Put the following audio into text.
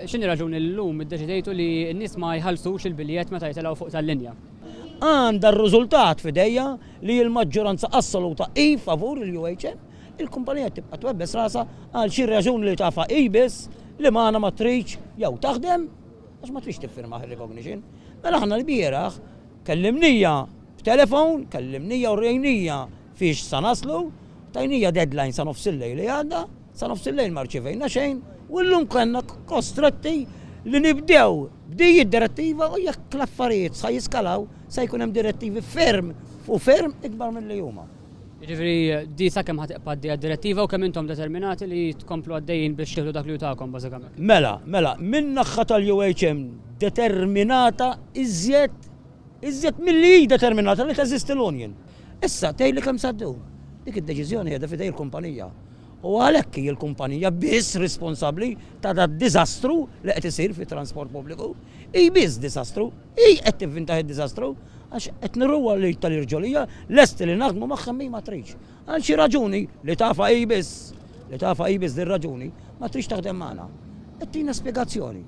x'inhi raġuni llum iddeċidejtu li n-nies ma jħallsux il-biljett meta jitilgħu fuq tal-linja? Għandha r-riżultat f'idejja li l-maġġoranza assoluta hi favur il-UHM. Il-kumpanija tibqa' twebbes rasa għal xi raġuni li tafa hi biss li magħna ma tridx jew taħdem għax ma tridx tiffirma il-recognition. Mela aħna l-bieraħ kellimnija b'telefon, kellimnija u rejnija fiex sa naslu, tajnija deadline sa nofs il-lejl li għadda, sa nofs il-lejl ma rċevejna xejn, u llum kellna kostretti li nibdew bdejjed direttiva u jekk l-affarijiet sa jiskalaw sa jkun hemm direttivi ferm u ferm ikbar mill-li huma. Jiġifieri di sakemm ħatibqa' għaddejja d-direttiva u kemm intom determinati li tkomplu għaddejjin biex tieħdu dak li jutakom bażikament. Mela, min naħa tal-UHM determinata iżjed milli hi determinata li teżisti l-Union. Issa tgħidli kemm saddu. Dik id-deċiżjoni qiegħda f'idej il-kumpanija. U għalhekk hi l-kumpanija biss responsabbli ta' dat-diżastru li qed isir fit-transport pubbliku. Hi biss diżastru, hi qed tivvintaħ id-diżastru għax qed nirruwa li tal-irġolija lesti li naħdmu magħha min ma tridx. Għal xi raġuni li tafa hi biss din raġuni ma tridx taħdem magħna. Qed tina spjegazzjoni.